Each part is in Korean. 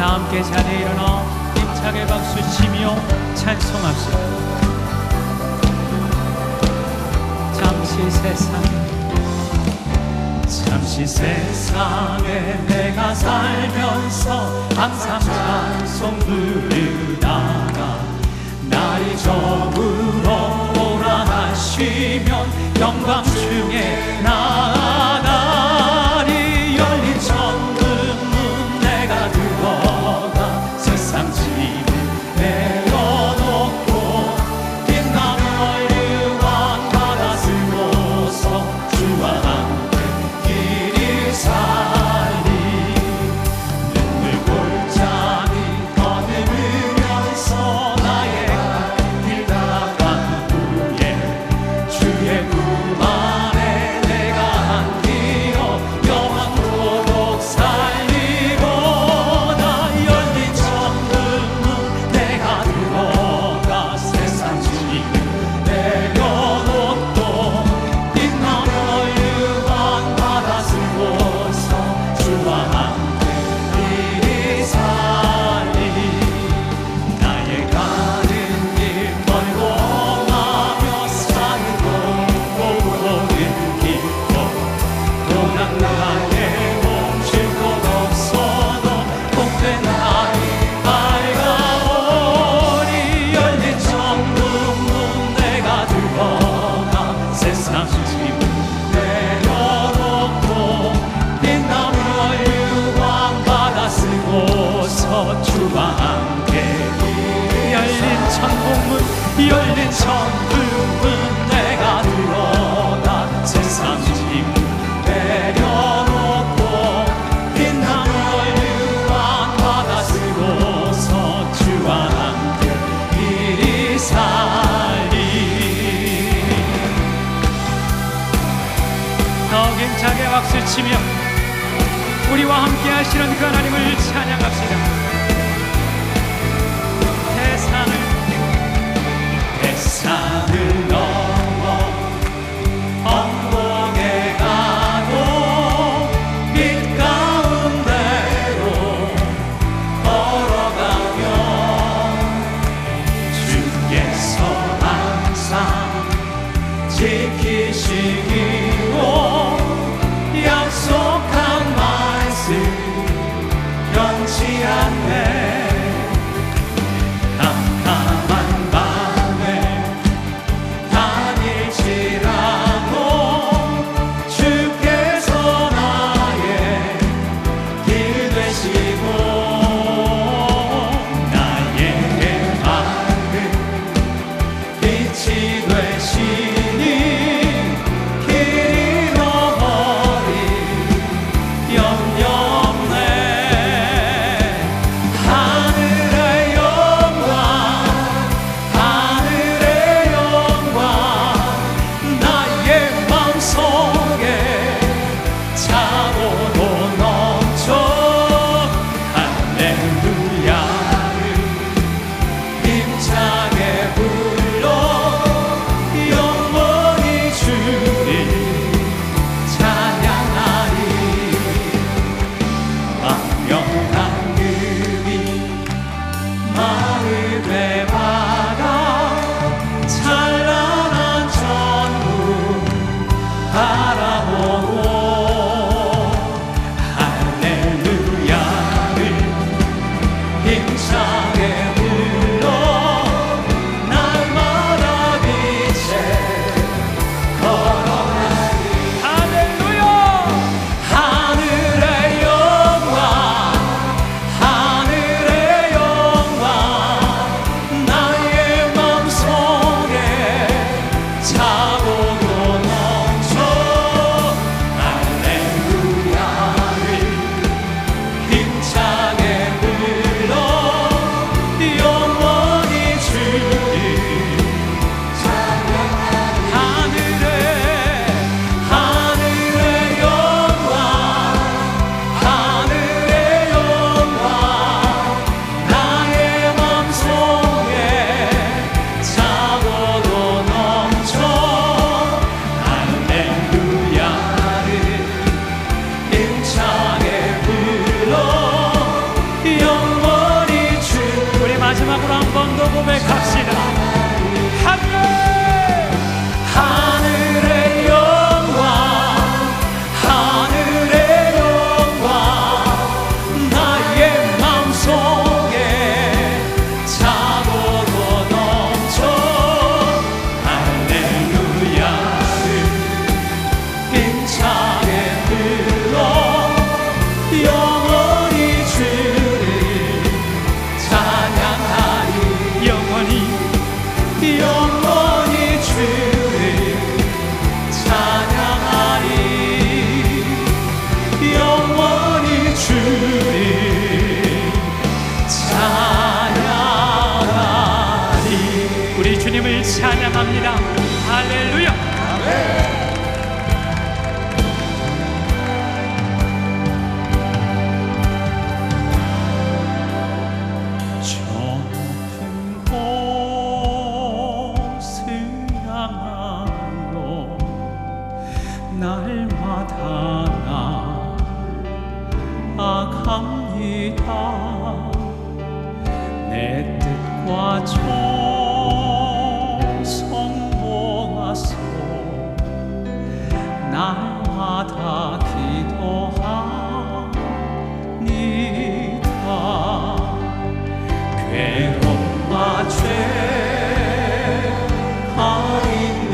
다 함께 자리에 일어나 힘차게 박수치며 찬송합시다. 잠시 세상에 내가 살면서 항상 찬송 부르다가 날이 저물어 오라 하시면 영광 중에 나아가리. 열린 천국문 내가 들어가 세상 짐을 내려놓고 빛나는 얼류왕 바다 쓰고서 주와 함께 길이 살리. 눈물 골짜기 거듭으면서 나의 길 나간 후에 주의 품 안에 내가 안기어 영원토록 살리로다. 열린 천국문 내가 들어가 세상 짐을 내려놓고 빛나는 얼류왕 바다 쓰고서 주와 함께 길이 살리. 나의 가는 길 멀고 험하며 산도 고고는 깊고 고난 나의 몸 쉴 곳 없어도 복된 날이 밝아오리. 열린 천국문 내가 들어가 세상 짐을 내려놓고 빛나는 얼류왕 바다 쓰고서 주와 함께. 열린 천국문 내가 들어가 세상 짐을 내려놓고 빛나는 얼류왕 바다 쓰고서 주와 함께 길이 살리. 더 힘차게 박수치며 우리와 함께 하시는 그 하나님을 찬양합시다. 세상을 넘어 언덕에 가고 빛 가운데로 걸어가며 주께서 항상 지키시기로 약속한 말씀 변치 않는 고백합시다. 하늘 하늘의 영광 하늘의 영광 나의 마음속에 차고도 넘쳐 할렐루야를 힘차게 불러 영원히 주를 찬양하리 영원히 영원히 주를 찬양하리 영원히 주를 찬양하리. 우리 주님을 찬양합니다. 할렐루야. 높은 곳을 향하여 날마다 나아갑니다. 내 뜻과 정성 모아서 날마다 기도합니다. 괴로움과 죄 가리는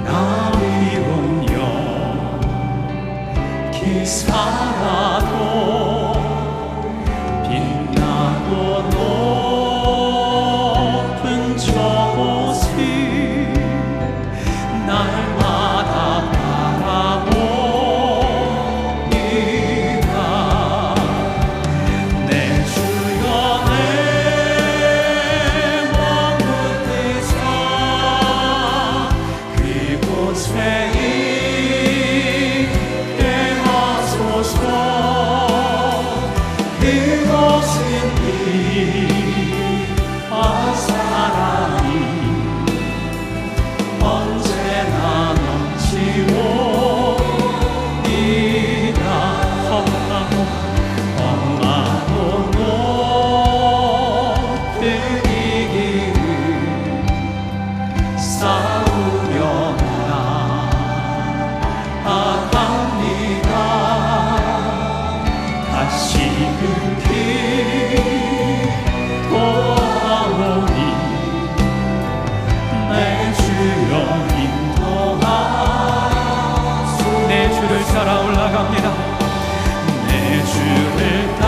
나 위로운 영 기사라도 빛나고 높은 저곳을 날마다 바라봅니다. 내 주여 내 머문 뜻아 그곳에 있게 하소서. 그곳은 이와 사랑이 언제나 넘치오리라. 험하고 높은 이 길을 싸우려나 아갑니다. 다시 그 길 돌아오니 내 주여 인도하소서. 내 주를 따라 올라갑니다. 내 주를 따라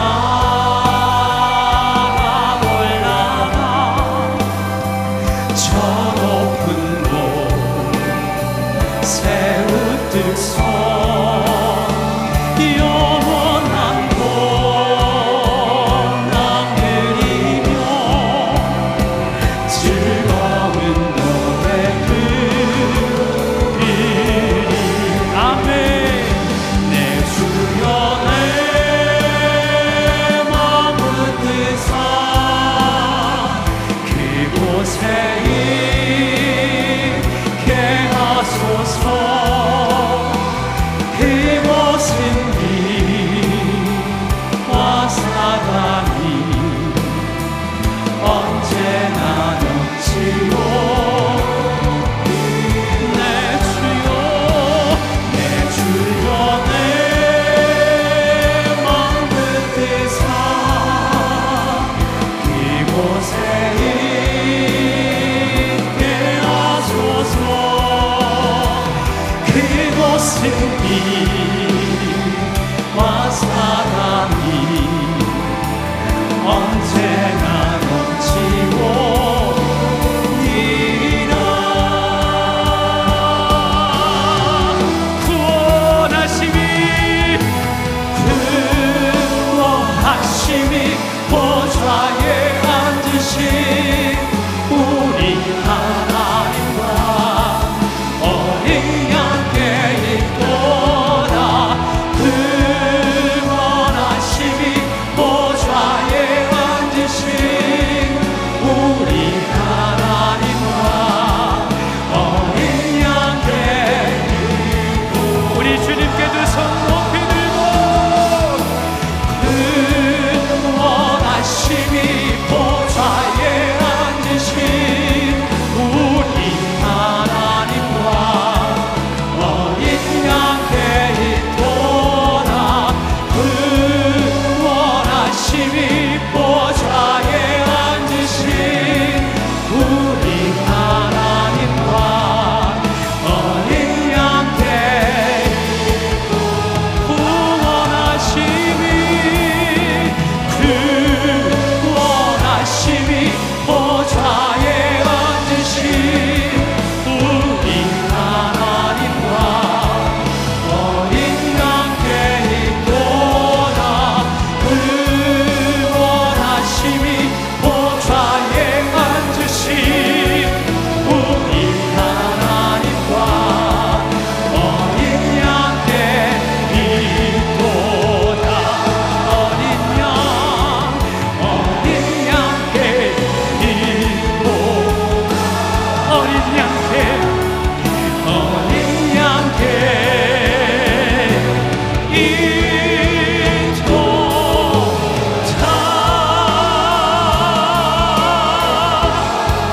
올라가 저 높은 곳 세우듯소. 영원한 고난 누리며 즐거운 노래 부르리. 아멘. 내 주여 내 머문 뜻아 그곳에 있게 하소서. 그곳은 비와 사랑이 언제나 넘치오. 내 주여 내 주여 내 마음을 뜻아 그곳에 있게 하소서. 그곳은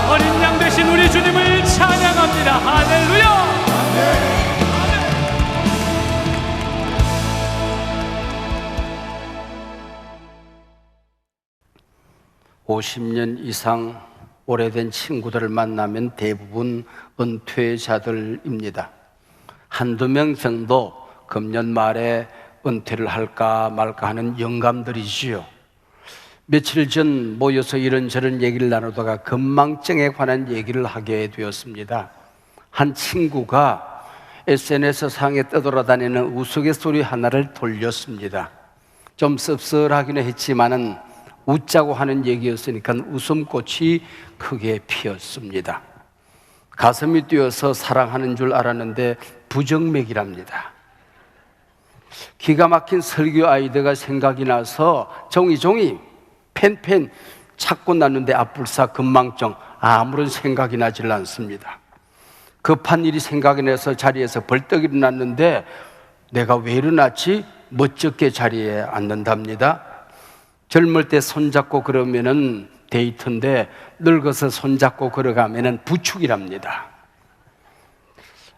어린 양 되신 우리 주님을 찬양합니다. 할렐루야. 50년 이상 오래된 친구들을 만나면 대부분 은퇴자들입니다. 한두 명 정도 금년 말에 은퇴를 할까 말까 하는 영감들이지요. 며칠 전 모여서 이런저런 얘기를 나누다가 건망증에 관한 얘기를 하게 되었습니다. 한 친구가 SNS 상에 떠돌아다니는 우스갯소리 하나를 돌렸습니다. 좀 씁쓸하기는 했지만은 웃자고 하는 얘기였으니까 웃음꽃이 크게 피었습니다. 가슴이 뛰어서 사랑하는 줄 알았는데 부정맥이랍니다. 기가 막힌 설교 아이디어가 생각이 나서 종이 펜 찾고 났는데 앞불사 건망증 아무런 생각이 나질 않습니다. 급한 일이 생각이 나서 자리에서 벌떡 일어났는데 내가 왜 일어났지? 멋쩍게 자리에 앉는답니다. 젊을 때 손잡고 그러면은 데이트인데 늙어서 손잡고 걸어가면은 부축이랍니다.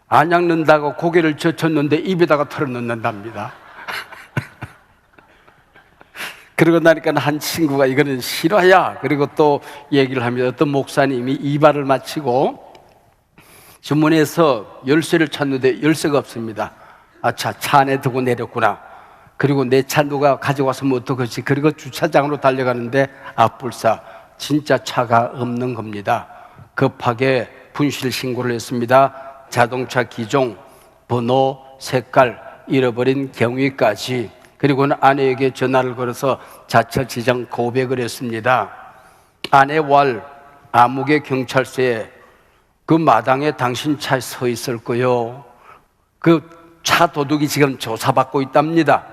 안 닦는다고 고개를 젖혔는데 입에다가 털어넣는답니다. 그러고 나니까 한 친구가 이거는 실화야. 그리고 또 얘기를 하면 어떤 목사님이 이발을 마치고 주문해서 열쇠를 찾는데 열쇠가 없습니다. 아차, 차 안에 두고 내렸구나. 그리고 내 차 누가 가져와서면 어떡하지? 그리고 주차장으로 달려가는데 앞불사 진짜 차가 없는 겁니다. 급하게 분실 신고를 했습니다. 자동차 기종, 번호, 색깔, 잃어버린 경위까지. 그리고는 아내에게 전화를 걸어서 자처 지정 고백을 했습니다. 아내 왈 아무개 경찰서에 그 마당에 당신 차에 서 있을 거요. 그 차 도둑이 지금 조사받고 있답니다.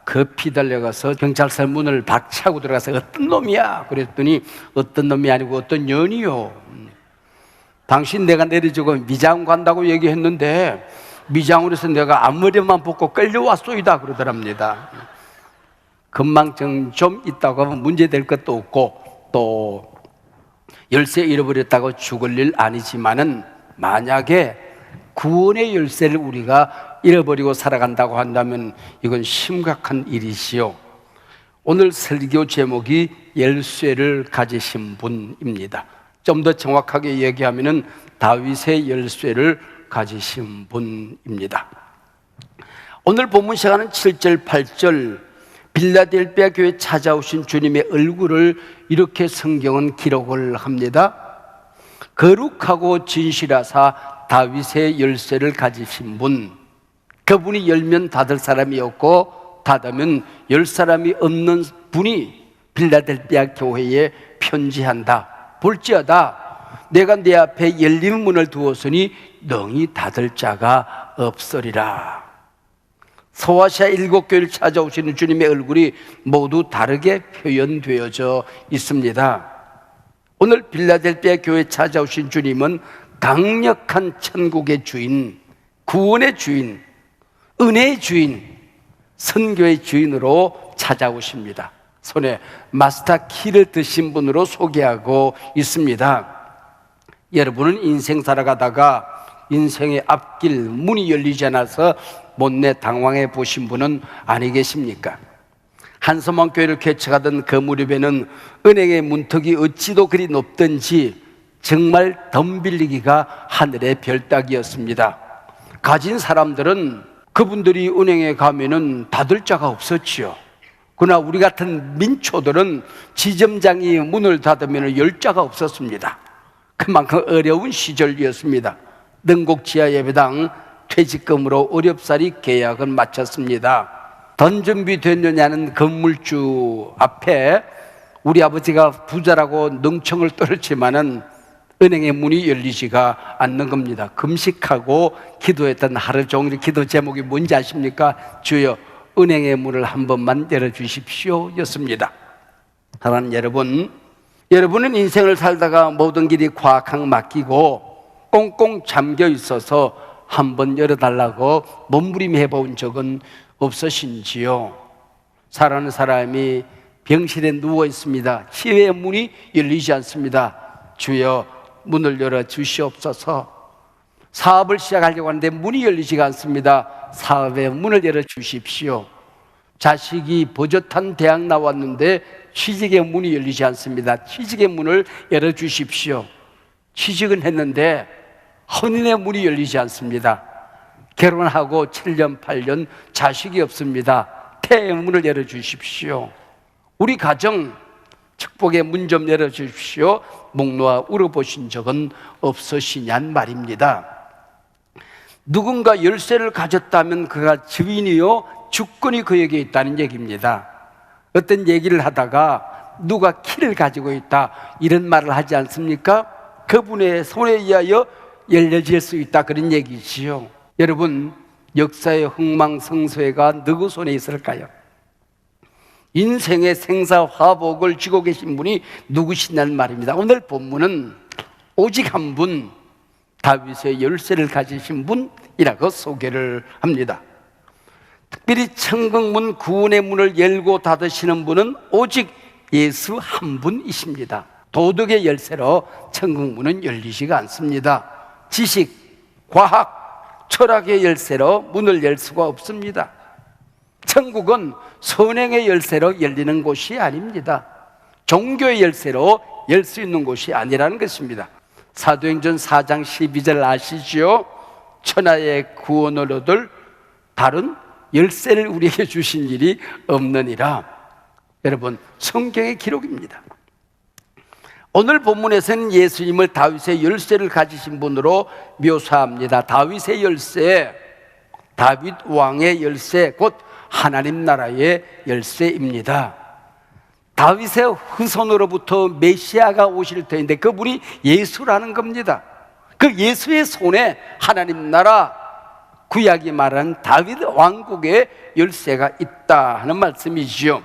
급히 달려가서 경찰서 문을 박차고 들어가서 어떤 놈이야? 그랬더니 어떤 놈이 아니고 어떤 년이요. 당신 내가 내려주고 미장 간다고 얘기했는데 미장으로 해서 내가 앞머리만 벗고 끌려왔소이다 그러더랍니다. 건망증 좀 있다고 하면 문제될 것도 없고 또 열쇠 잃어버렸다고 죽을 일 아니지만은 만약에 구원의 열쇠를 우리가 잃어버리고 살아간다고 한다면 이건 심각한 일이지요. 오늘 설교 제목이 열쇠를 가지신 분입니다. 좀 더 정확하게 얘기하면은 다윗의 열쇠를 가지신 분입니다. 오늘 본문 시간은 7절 8절 빌라델비아 교회에 찾아오신 주님의 얼굴을 이렇게 성경은 기록을 합니다. 거룩하고 진실하사 다윗의 열쇠를 가지신 분, 그분이 열면 닫을 사람이 없고 닫으면 열 사람이 없는 분이 빌라델비아 교회에 편지한다. 볼지어다 내가 내 앞에 열린 문을 두었으니 능히 닫을 자가 없으리라. 소아시아 7교회를 찾아오시는 주님의 얼굴이 모두 다르게 표현되어져 있습니다. 오늘 빌라델비아 교회에 찾아오신 주님은 강력한 천국의 주인, 구원의 주인, 은혜의 주인, 선교의 주인으로 찾아오십니다. 손에 마스터 키를 드신 분으로 소개하고 있습니다. 여러분은 인생 살아가다가 인생의 앞길 문이 열리지 않아서 못내 당황해 보신 분은 아니 계십니까? 한서만 교회를 개척하던 그 무렵에는 은행의 문턱이 어찌도 그리 높던지 정말 덤빌리기가 하늘의 별따기였습니다. 가진 사람들은 그분들이 은행에 가면은 닫을 자가 없었지요. 그러나 우리 같은 민초들은 지점장이 문을 닫으면 열 자가 없었습니다. 그만큼 어려운 시절이었습니다. 능곡 지하 예배당 퇴직금으로 어렵사리 계약을 마쳤습니다. 돈 준비 됐느냐는 건물주 앞에 우리 아버지가 부자라고 능청을 떨었지만은 은행의 문이 열리지가 않는 겁니다. 금식하고 기도했던 하루 종일 기도 제목이 뭔지 아십니까? 주여 은행의 문을 한 번만 열어주십시오 였습니다. 사랑하는 여러분, 여러분은 인생을 살다가 모든 길이 꽉꽉 막히고 꽁꽁 잠겨 있어서 한 번 열어달라고 몸부림해 본 적은 없으신지요? 사랑하는 사람이 병실에 누워 있습니다. 치유의 문이 열리지 않습니다. 주여 문을 열어 주시옵소서. 사업을 시작하려고 하는데 문이 열리지가 않습니다. 사업의 문을 열어 주십시오. 자식이 버젓한 대학 나왔는데 취직의 문이 열리지 않습니다. 취직의 문을 열어 주십시오. 취직은 했는데 혼인의 문이 열리지 않습니다. 결혼하고 7년 8년 자식이 없습니다. 태의 문을 열어 주십시오. 우리 가정 축복의 문 좀 열어 주십시오. 목 놓아 울어보신 적은 없으시냔 말입니다. 누군가 열쇠를 가졌다면 그가 주인이요 주권이 그에게 있다는 얘기입니다. 어떤 얘기를 하다가 누가 키를 가지고 있다 이런 말을 하지 않습니까? 그분의 손에 의하여 열려질 수 있다 그런 얘기지요. 여러분, 역사의 흥망성쇠가 누구 손에 있을까요? 인생의 생사화복을 쥐고 계신 분이 누구시냐는 말입니다. 오늘 본문은 오직 한 분, 다윗의 열쇠를 가지신 분이라고 소개를 합니다. 특별히 천국문 구원의 문을 열고 닫으시는 분은 오직 예수 한 분이십니다. 도덕의 열쇠로 천국문은 열리지가 않습니다. 지식, 과학, 철학의 열쇠로 문을 열 수가 없습니다. 천국은 선행의 열쇠로 열리는 곳이 아닙니다. 종교의 열쇠로 열 수 있는 곳이 아니라는 것입니다. 사도행전 4장 12절 아시죠? 천하의 구원을 얻을 다른 열쇠를 우리에게 주신 일이 없느니라. 여러분, 성경의 기록입니다. 오늘 본문에서는 예수님을 다윗의 열쇠를 가지신 분으로 묘사합니다. 다윗의 열쇠, 다윗 왕의 열쇠, 곧 하나님 나라의 열쇠입니다. 다윗의 후손으로부터 메시아가 오실 터인데 그분이 예수라는 겁니다. 그 예수의 손에 하나님 나라, 구약이 말하는 다윗 왕국의 열쇠가 있다 하는 말씀이지요.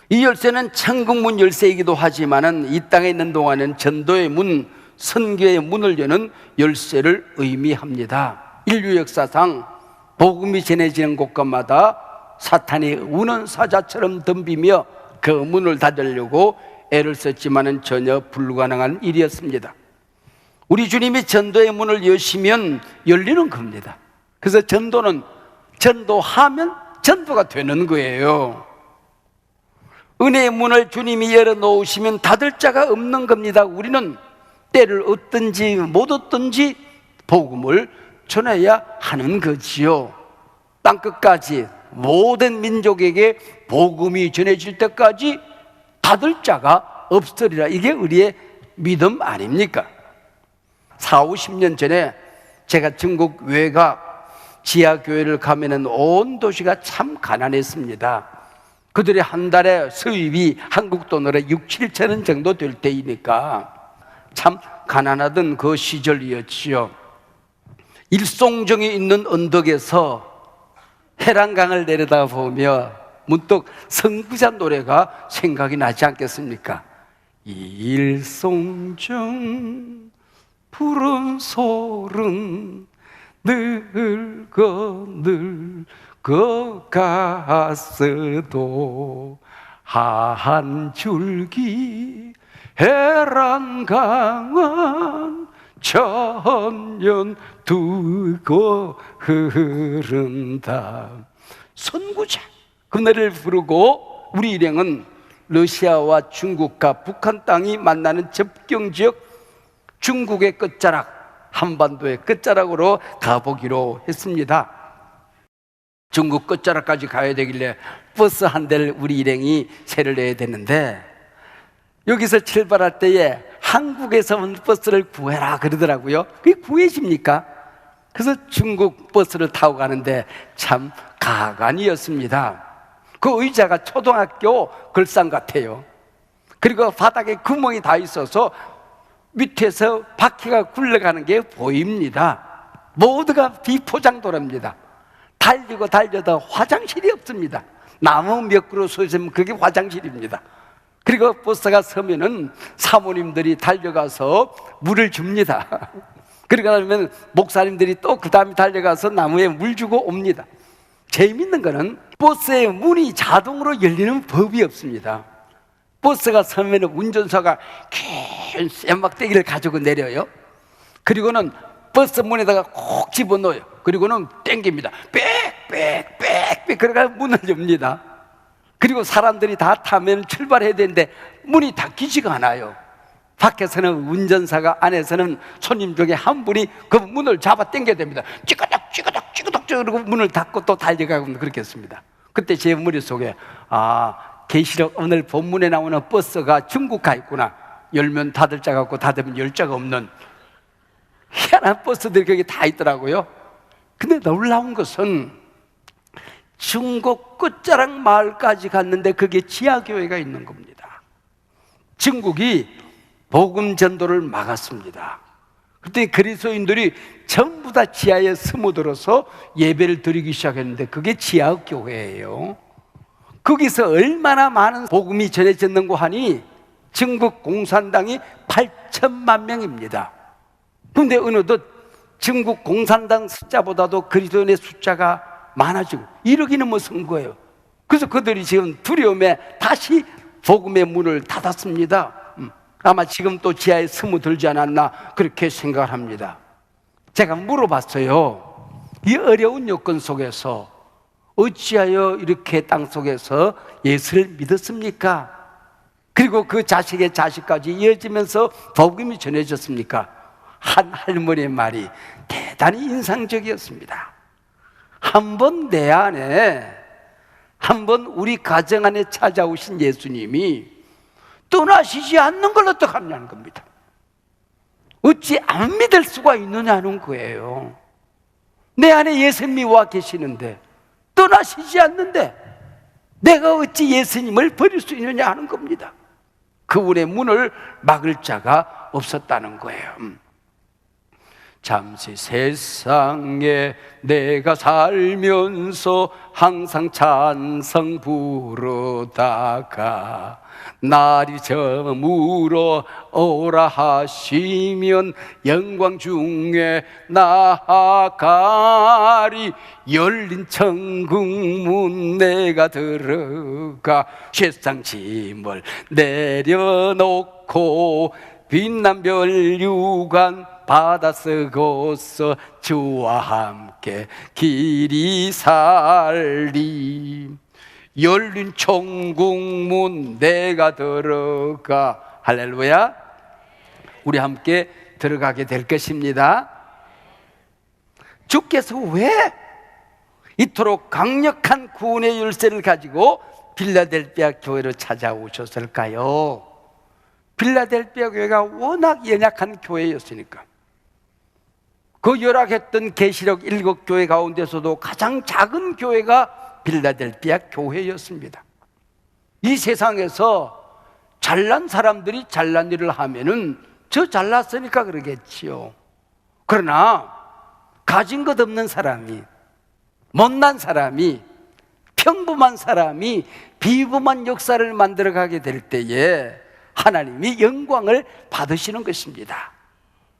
이 열쇠는 천국문 열쇠이기도 하지만은 이 땅에 있는 동안은 전도의 문, 선교의 문을 여는 열쇠를 의미합니다. 인류 역사상 복음이 전해지는 곳간마다 사탄이 우는 사자처럼 덤비며 그 문을 닫으려고 애를 썼지만은 전혀 불가능한 일이었습니다. 우리 주님이 전도의 문을 여시면 열리는 겁니다. 그래서 전도는 전도하면 전도가 되는 거예요. 은혜의 문을 주님이 열어놓으시면 닫을 자가 없는 겁니다. 우리는 때를 얻든지 못 얻든지 복음을 전해야 하는 거지요. 땅끝까지 모든 민족에게 복음이 전해질 때까지 닫을 자가 없으리라. 이게 우리의 믿음 아닙니까? 40-50년 전에 제가 중국 외곽 지하교회를 가면은 온 도시가 참 가난했습니다. 그들이 한 달에 수입이 한국 돈으로 6-7천 원 정도 될 때이니까 참 가난하던 그 시절이었지요. 일송정이 있는 언덕에서 해랑강을 내려다보며 문득 성부자 노래가 생각이 나지 않겠습니까? 일송정 푸른 소른 늙어 갔어도 한 줄기 해랑강은 천년 두고 흐른다. 선구자 그 노래를 부르고 우리 일행은 러시아와 중국과 북한 땅이 만나는 접경지역 중국의 끝자락, 한반도의 끝자락으로 가보기로 했습니다. 중국 끝자락까지 가야 되길래 버스 한 대를 우리 일행이 세를 내야 되는데 여기서 출발할 때에 한국에서 온 버스를 구해라 그러더라고요. 그게 구해집니까? 그래서 중국 버스를 타고 가는데 참 가관이었습니다. 그 의자가 초등학교 글상 같아요. 그리고 바닥에 구멍이 다 있어서 밑에서 바퀴가 굴러가는 게 보입니다. 모두가 비포장도로입니다. 달리고 달려도 화장실이 없습니다. 나무 몇 그루 서 있으면 그게 화장실입니다. 그리고 버스가 서면은 사모님들이 달려가서 물을 줍니다. 그러고 나면 목사님들이 또 그 다음에 달려가서 나무에 물 주고 옵니다. 재밌는 거는 버스의 문이 자동으로 열리는 법이 없습니다. 버스가 서면 운전사가 긴 쇠막대기를 가지고 내려요. 그리고는 버스 문에다가 콕 집어넣어요. 그리고는 땡깁니다. 빽빽빽빽 그래가 문을 엽니다. 그리고 사람들이 다 타면 출발해야 되는데 문이 닫히지가 않아요. 밖에서는 운전사가, 안에서는 손님 중에 한 분이 그 문을 잡아 당겨야 됩니다. 찌그덕 찌그덕 찌그덕 그러고 문을 닫고 또 달려가고 그렇게 했습니다. 그때 제 머릿속에 계시록 오늘 본문에 나오는 버스가 중국 가 있구나. 열면 닫을 자가 없고 닫으면 열 자가 없는 희한한 버스들이 거기 다 있더라고요. 근데 놀라운 것은 중국 끝자락 마을까지 갔는데 그게 지하교회가 있는 겁니다. 중국이 복음 전도를 막았습니다. 그때 그리스도인들이 전부 다 지하에 스며들어서 예배를 드리기 시작했는데 그게 지하교회예요. 거기서 얼마나 많은 복음이 전해졌는고 하니 중국 공산당이 8천만 명입니다. 그런데 어느덧 중국 공산당 숫자보다도 그리스도인의 숫자가 많아지고 1억이 넘어선 거예요. 그래서 그들이 지금 두려움에 다시 복음의 문을 닫았습니다. 아마 지금 또 지하에 스며들지 않았나 그렇게 생각을 합니다. 제가 물어봤어요. 이 어려운 여건 속에서 어찌하여 이렇게 땅속에서 예수를 믿었습니까? 그리고 그 자식의 자식까지 이어지면서 복음이 전해졌습니까? 한 할머니의 말이 대단히 인상적이었습니다. 한번 내 안에, 한번 우리 가정 안에 찾아오신 예수님이 떠나시지 않는 걸 어떡하냐는 겁니다. 어찌 안 믿을 수가 있느냐는 거예요. 내 안에 예수님이 와 계시는데 떠나시지 않는데 내가 어찌 예수님을 버릴 수 있느냐 하는 겁니다. 그분의 문을 막을 자가 없었다는 거예요. 잠시 세상에 내가 살면서 항상 찬성 부르다가 날이 저물어 오라 하시면 영광 중에 나아가리. 열린 천국문 내가 들어가 세상 짐을 내려놓고 빛난 별 유관 받아 쓰고서 주와 함께 길이 살리. 열린 천국문 내가 들어가. 할렐루야. 우리 함께 들어가게 될 것입니다. 주께서 왜 이토록 강력한 구원의 열쇠를 가지고 빌라델피아 교회로 찾아오셨을까요? 빌라델피아 교회가 워낙 연약한 교회였으니까. 그 열악했던 계시록 7교회 가운데서도 가장 작은 교회가 빌라델피아 교회였습니다. 이 세상에서 잘난 사람들이 잘난 일을 하면은 저 잘났으니까 그러겠지요. 그러나 가진 것 없는 사람이, 못난 사람이, 평범한 사람이 비범한 역사를 만들어가게 될 때에 하나님이 영광을 받으시는 것입니다.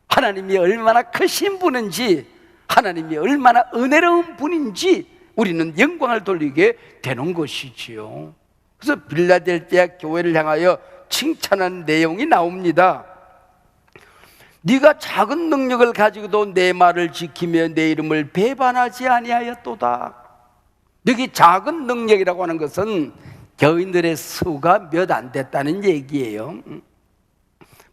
하나님이 얼마나 크신 분인지, 하나님이 얼마나 은혜로운 분인지 우리는 영광을 돌리게 되는 것이지요. 그래서 빌라델피아 교회를 향하여 칭찬한 내용이 나옵니다. 네가 작은 능력을 가지고도 내 말을 지키며 내 이름을 배반하지 아니하였도다. 여기 작은 능력이라고 하는 것은 교인들의 수가 몇 안 됐다는 얘기예요.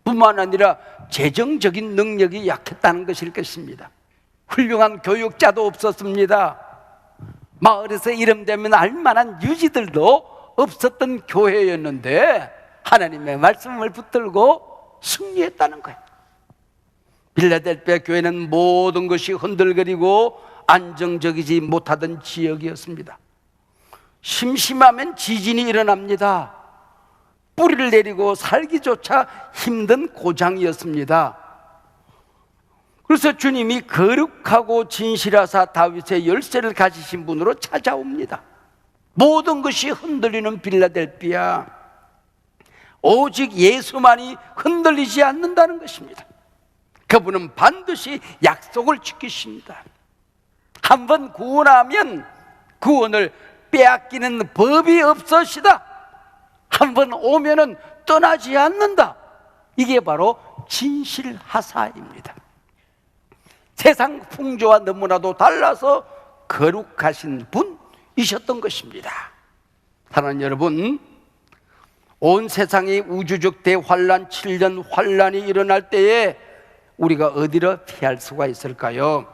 뿐만 아니라 재정적인 능력이 약했다는 것일 것입니다. 훌륭한 교육자도 없었습니다. 마을에서 이름 되면 알만한 유지들도 없었던 교회였는데 하나님의 말씀을 붙들고 승리했다는 거예요. 빌라델피아 교회는 모든 것이 흔들거리고 안정적이지 못하던 지역이었습니다. 심심하면 지진이 일어납니다. 뿌리를 내리고 살기조차 힘든 고장이었습니다. 그래서 주님이 거룩하고 진실하사 다윗의 열쇠를 가지신 분으로 찾아옵니다. 모든 것이 흔들리는 빌라델피아, 오직 예수만이 흔들리지 않는다는 것입니다. 그분은 반드시 약속을 지키십니다. 한번 구원하면 구원을 빼앗기는 법이 없으시다. 한번 오면은 떠나지 않는다. 이게 바로 진실하사입니다. 세상 풍조와 너무나도 달라서 거룩하신 분이셨던 것입니다. 사랑하는 여러분, 온 세상이 우주적 대환란 7년 환란이 일어날 때에 우리가 어디로 피할 수가 있을까요?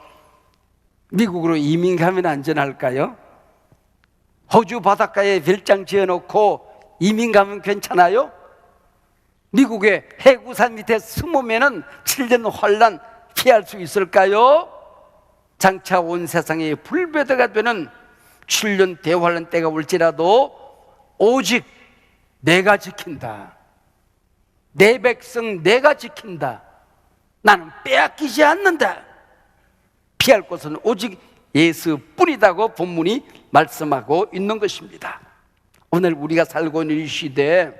미국으로 이민 가면 안전할까요? 호주 바닷가에 별장 지어놓고 이민 가면 괜찮아요? 미국의 해구산 밑에 숨으면 7년 환란 피할 수 있을까요? 장차 온 세상에 불배대가 되는 7년 대환란 때가 올지라도 오직 내가 지킨다. 내 백성 내가 지킨다. 나는 빼앗기지 않는다. 피할 것은 오직 예수뿐이다고 본문이 말씀하고 있는 것입니다. 오늘 우리가 살고 있는 이 시대에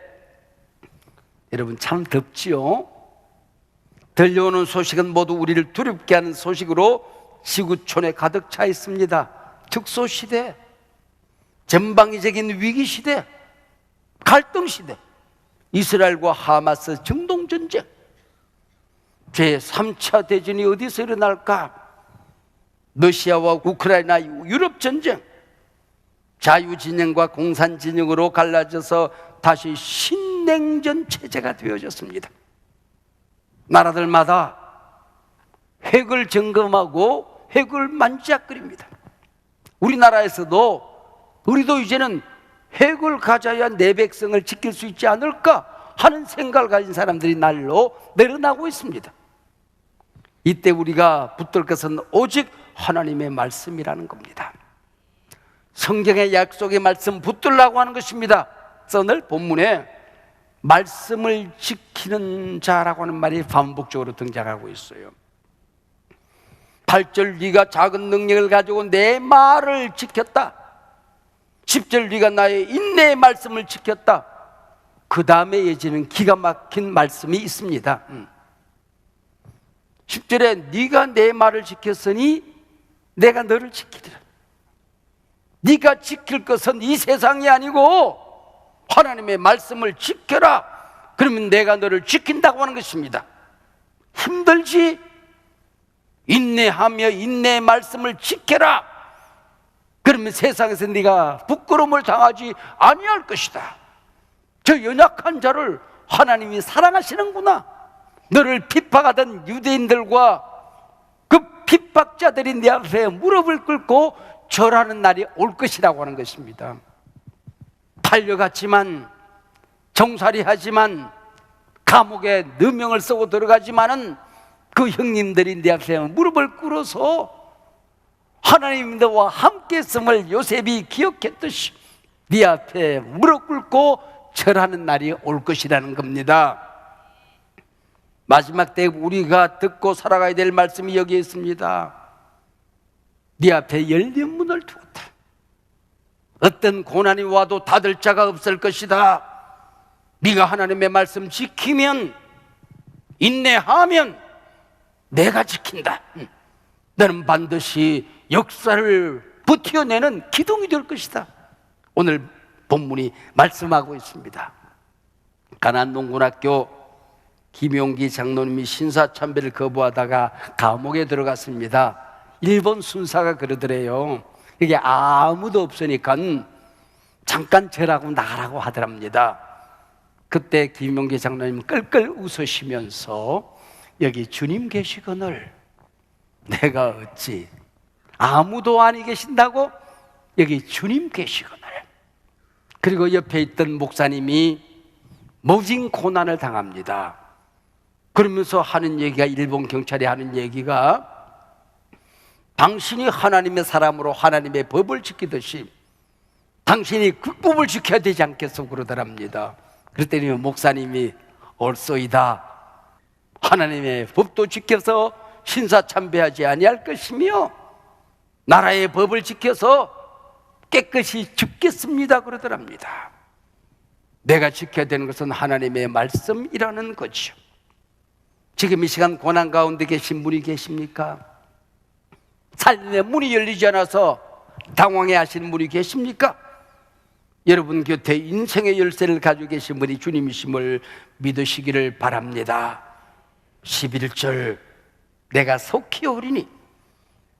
여러분 참 덥지요? 들려오는 소식은 모두 우리를 두렵게 하는 소식으로 지구촌에 가득 차 있습니다. 특수시대, 전방위적인 위기시대, 갈등시대, 이스라엘과 하마스 중동전쟁, 제3차 대전이 어디서 일어날까? 러시아와 우크라이나 유럽전쟁, 자유진영과 공산진영으로 갈라져서 다시 신냉전 체제가 되어졌습니다. 나라들마다 핵을 점검하고 핵을 만지작거립니다. 우리도 이제는 핵을 가져야 내 백성을 지킬 수 있지 않을까 하는 생각을 가진 사람들이 날로 늘어나고 있습니다. 이때 우리가 붙들 것은 오직 하나님의 말씀이라는 겁니다. 성경의 약속의 말씀 붙들라고 하는 것입니다. 그래서 오늘 본문에 말씀을 지키는 자라고 하는 말이 반복적으로 등장하고 있어요. 8절 네가 작은 능력을 가지고 내 말을 지켰다. 10절 네가 나의 인내의 말씀을 지켰다. 그 다음에 이어지는 기가 막힌 말씀이 있습니다. 10절에 네가 내 말을 지켰으니 내가 너를 지키리라. 네가 지킬 것은 이 세상이 아니고 하나님의 말씀을 지켜라. 그러면 내가 너를 지킨다고 하는 것입니다. 힘들지? 인내하며 인내의 말씀을 지켜라. 그러면 세상에서 네가 부끄러움을 당하지 아니할 것이다. 저 연약한 자를 하나님이 사랑하시는구나. 너를 핍박하던 유대인들과 그 핍박자들이 내 앞에 무릎을 꿇고 절하는 날이 올 것이라고 하는 것입니다. 팔려갔지만, 종살이하지만, 감옥에 누명을 쓰고 들어가지만은 그 형님들이 내 앞에 무릎을 꿇어서 하나님 너와 함께 있음을 요셉이 기억했듯이 네 앞에 무릎 꿇고 절하는 날이 올 것이라는 겁니다. 마지막 때 우리가 듣고 살아가야 될 말씀이 여기에 있습니다. 네 앞에 열린 문을 두었다. 어떤 고난이 와도 닫을 자가 없을 것이다. 네가 하나님의 말씀 지키면, 인내하면 내가 지킨다. 너는 반드시 역사를 버텨내는 기둥이 될 것이다. 오늘 본문이 말씀하고 있습니다. 가난농군학교 김용기 장로님이 신사참배를 거부하다가 감옥에 들어갔습니다. 일본 순사가 그러더래요. 이게 아무도 없으니까 잠깐 절하고 나가라고 하더랍니다. 그때 김용기 장로님 끌끌 웃으시면서 여기 주님 계시거늘 내가 어찌 아무도 아니 계신다고? 여기 주님 계시거늘. 그리고 옆에 있던 목사님이 모진 고난을 당합니다. 그러면서 하는 얘기가, 일본 경찰이 하는 얘기가, 당신이 하나님의 사람으로 하나님의 법을 지키듯이 당신이 그 법을 지켜야 되지 않겠소 그러더랍니다. 그랬더니 목사님이 옳소이다. 하나님의 법도 지켜서 신사참배하지 아니할 것이며 나라의 법을 지켜서 깨끗이 죽겠습니다 그러더랍니다. 내가 지켜야 되는 것은 하나님의 말씀이라는 거죠. 지금 이 시간 고난 가운데 계신 분이 계십니까? 살림의 문이 열리지 않아서 당황해 하시는 분이 계십니까? 여러분 곁에 인생의 열쇠를 가지고 계신 분이 주님이심을 믿으시기를 바랍니다. 11절 내가 속히 오리니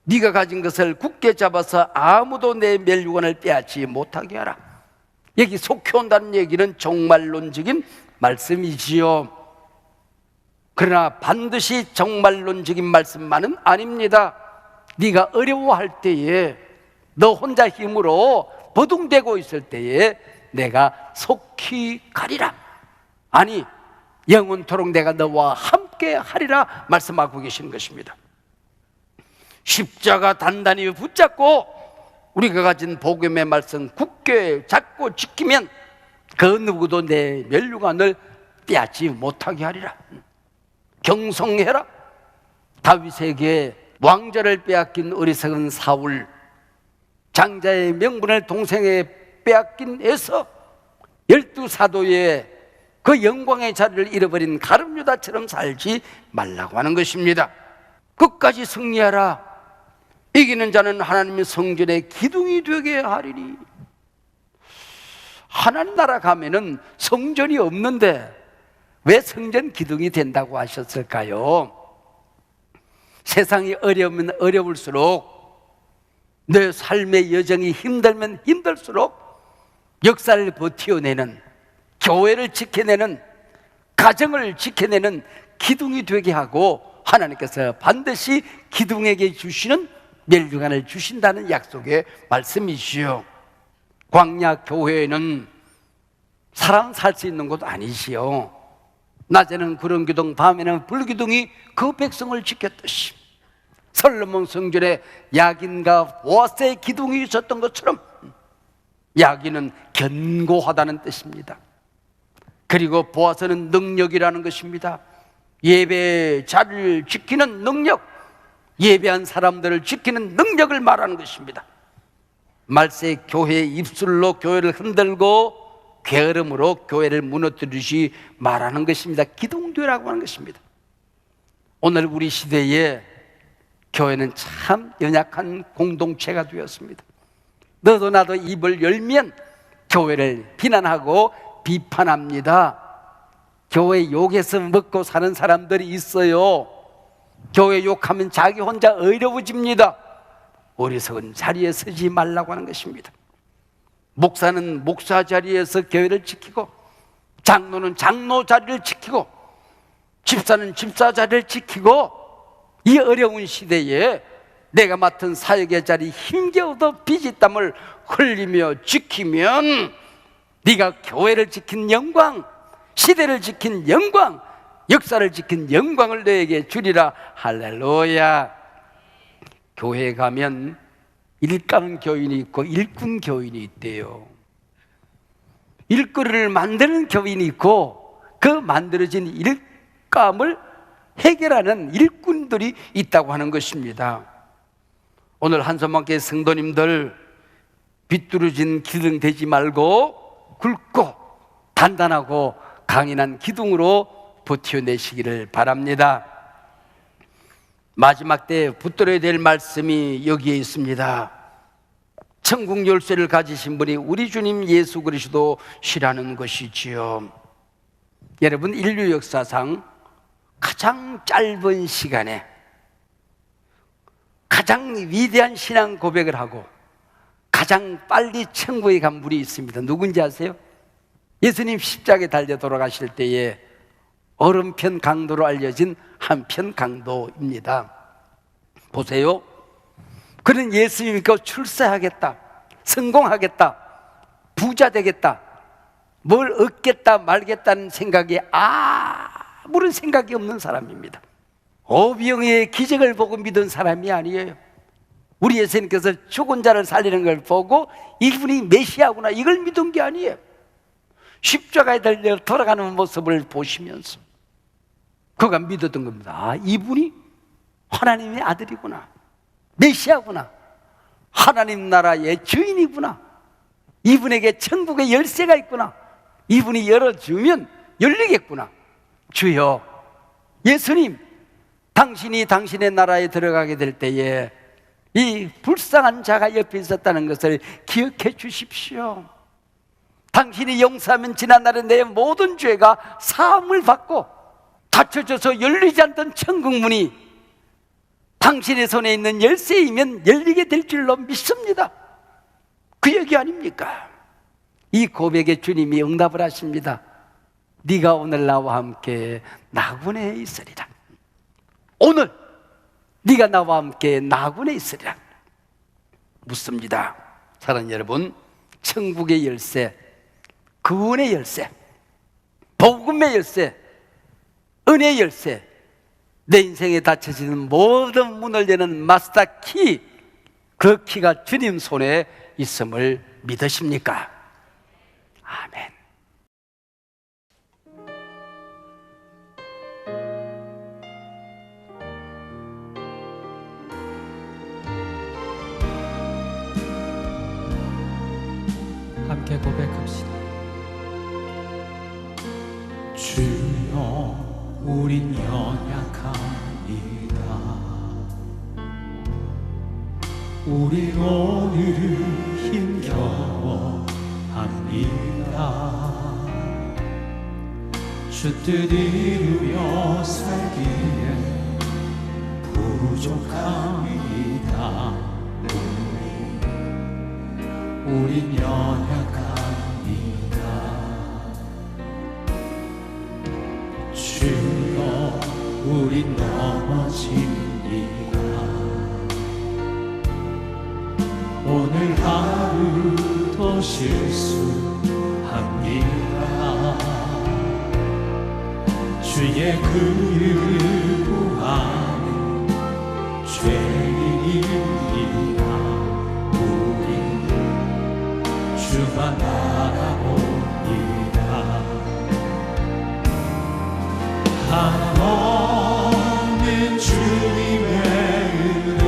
네가 가진 것을 굳게 잡아서 아무도 내 멸류관을 빼앗지 못하게 하라. 여기 속히 온다는 얘기는 종말론적인 말씀이지요. 그러나 반드시 종말론적인 말씀만은 아닙니다. 네가 어려워할 때에, 너 혼자 힘으로 버둥대고 있을 때에 내가 속히 가리라. 아니, 영원토록 내가 너와 함께 하리라 말씀하고 계시는 것입니다. 십자가 단단히 붙잡고 우리가 가진 복음의 말씀 굳게 잡고 지키면 그 누구도 내 멸류관을 빼앗지 못하게 하리라. 경성해라. 다윗에게 왕좌를 빼앗긴 어리석은 사울, 장자의 명분을 동생에 빼앗긴 에서, 12사도의 그 영광의 자리를 잃어버린 가룟유다처럼 살지 말라고 하는 것입니다. 끝까지 승리하라. 이기는 자는 하나님의 성전의 기둥이 되게 하리니. 하나님 나라 가면은 성전이 없는데 왜 성전 기둥이 된다고 하셨을까요? 세상이 어려우면 어려울수록, 내 삶의 여정이 힘들면 힘들수록 역사를 버티어내는, 교회를 지켜내는, 가정을 지켜내는 기둥이 되게 하고, 하나님께서 반드시 기둥에게 주시는 멸류관을 주신다는 약속의 말씀이시요. 광야 교회는 사람 살 수 있는 곳 아니시요. 낮에는 구름 기둥, 밤에는 불 기둥이 그 백성을 지켰듯이 솔로몬 성전에 야긴과 보아스의 기둥이 있었던 것처럼 야긴은 견고하다는 뜻입니다. 그리고 보아스는 능력이라는 것입니다. 예배 자리를 지키는 능력, 예배한 사람들을 지키는 능력을 말하는 것입니다. 말세 교회의 입술로 교회를 흔들고 게으름으로 교회를 무너뜨리듯이 말하는 것입니다. 기둥되라고 하는 것입니다. 오늘 우리 시대에 교회는 참 연약한 공동체가 되었습니다. 너도 나도 입을 열면 교회를 비난하고 비판합니다. 교회 욕해서 먹고 사는 사람들이 있어요. 교회 욕하면 자기 혼자 어려워집니다. 어리석은 자리에 서지 말라고 하는 것입니다. 목사는 목사 자리에서 교회를 지키고, 장로는 장로 자리를 지키고, 집사는 집사 자리를 지키고, 이 어려운 시대에 내가 맡은 사역의 자리 힘겨워도 피지땀을 흘리며 지키면 네가 교회를 지킨 영광, 시대를 지킨 영광, 역사를 지킨 영광을 너에게 주리라. 할렐루야. 교회에 가면 일감 교인이 있고 일꾼 교인이 있대요. 일거리를 만드는 교인이 있고 그 만들어진 일감을 해결하는 일꾼들이 있다고 하는 것입니다. 오늘 한손만께 성도님들, 비뚤어진 기둥 되지 말고 굵고 단단하고 강인한 기둥으로 버텨내시기를 바랍니다. 마지막 때 붙들어야 될 말씀이 여기에 있습니다. 천국 열쇠를 가지신 분이 우리 주님 예수 그리스도시라는 것이지요. 여러분, 인류 역사상 가장 짧은 시간에 가장 위대한 신앙 고백을 하고 가장 빨리 천국에 간 분이 있습니다. 누군지 아세요? 예수님 십자가에 달려 돌아가실 때에 오른편 강도로 알려진 한편 강도입니다. 보세요. 그는 예수님 믿고 출세하겠다, 성공하겠다, 부자 되겠다, 뭘 얻겠다 말겠다는 생각에 아무런 생각이 없는 사람입니다. 오병이의 기적을 보고 믿은 사람이 아니에요. 우리 예수님께서 죽은 자를 살리는 걸 보고 이분이 메시아구나, 이걸 믿은 게 아니에요. 십자가에 달려 돌아가는 모습을 보시면서 그가 믿었던 겁니다. 이분이 하나님의 아들이구나, 메시아구나, 하나님 나라의 주인이구나, 이분에게 천국의 열쇠가 있구나, 이분이 열어주면 열리겠구나. 주여, 예수님, 당신이 당신의 나라에 들어가게 될 때에 이 불쌍한 자가 옆에 있었다는 것을 기억해 주십시오. 당신이 용서하면 지난날에 내 모든 죄가 사함을 받고 닫혀져서 열리지 않던 천국문이 당신의 손에 있는 열쇠이면 열리게 될 줄로 믿습니다. 그 얘기 아닙니까? 이 고백에 주님이 응답을 하십니다. 네가 오늘 나와 함께 나군에 있으리라. 오늘 네가 나와 함께 나군에 있으리라. 묻습니다. 사랑하는 여러분, 천국의 열쇠, 구원의 열쇠, 복음의 열쇠, 은혜의 열쇠, 내 인생에 닫혀지는 모든 문을 여는 마스터 키, 그 키가 주님 손에 있음을 믿으십니까? 아멘. 함께 고백합시다. 주여 우린 연약합니다. 우린 오늘은 힘겨워합니다. 주 뜻 이루며 살기에 부족합니다. 우린 연약합니다. 주여 우린 넘어집니다. 오늘 하루도 실수합니다. 주의 긍휼을 구하는 죄인입니다. 주만 바라봅니다. 한없는 주님의 은혜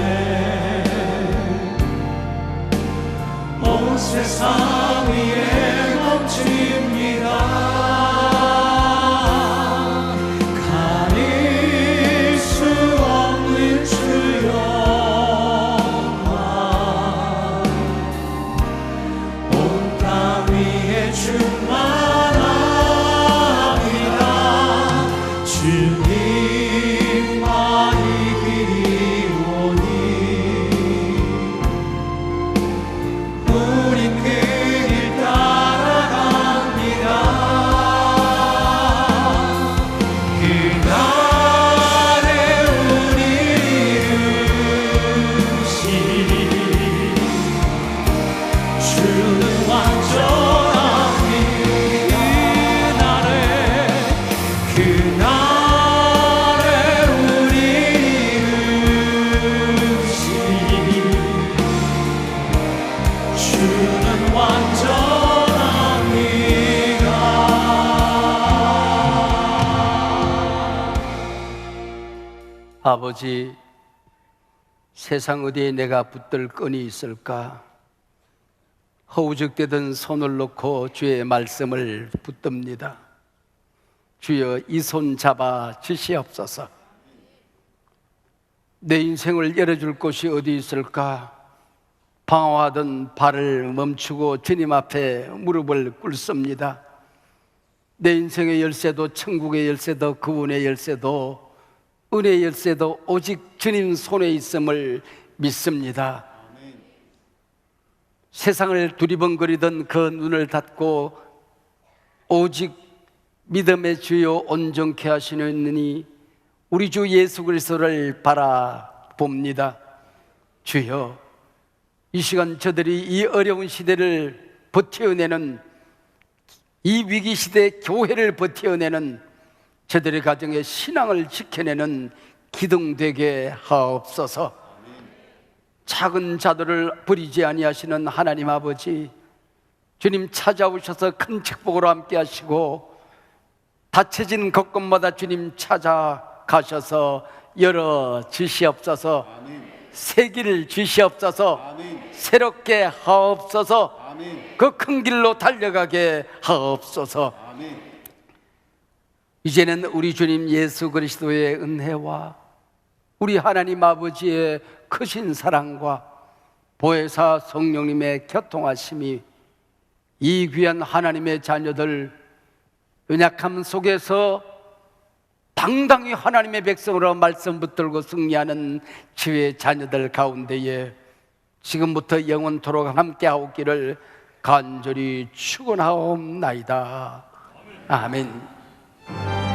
온 세상 위에 넘칩니다. 가릴 수 없는 주여 충만합니다. 주님만이 그리오니 우린 그 길 따라갑니다. 그날에 우리 이루시리 주는 완전 아버지, 세상 어디에 내가 붙들 끈이 있을까? 허우적대던 손을 놓고 주의 말씀을 붙듭니다. 주여, 이 손 잡아 주시옵소서. 내 인생을 열어줄 곳이 어디 있을까? 방황하던 발을 멈추고 주님 앞에 무릎을 꿇습니다. 내 인생의 열쇠도 천국의 열쇠도 구원의 열쇠도 은혜의 열쇠도 오직 주님 손에 있음을 믿습니다. 세상을 두리번거리던 그 눈을 닫고 오직 믿음의 주요 온전케 하시느니 우리 주 예수 그리스도를 바라봅니다. 주여, 이 시간 저들이 이 어려운 시대를 버텨내는, 이 위기 시대 교회를 버텨내는 저들의 가정의 신앙을 지켜내는 기둥 되게 하옵소서. 작은 자들을 버리지 아니하시는 하나님 아버지, 주님 찾아오셔서 큰 축복으로 함께 하시고 닫혀진 곳곳마다 주님 찾아가셔서 열어 주시옵소서. 새 길을 주시옵소서. 새롭게 하옵소서. 그 큰 길로 달려가게 하옵소서. 이제는 우리 주님 예수 그리스도의 은혜와 우리 하나님 아버지의 크신 사랑과 보혜사 성령님의 교통하심이 이 귀한 하나님의 자녀들 연약함 속에서 당당히 하나님의 백성으로 말씀 붙들고 승리하는 주의 자녀들 가운데에 지금부터 영원토록 함께하옵기를 간절히 축원하옵나이다. 아멘. 아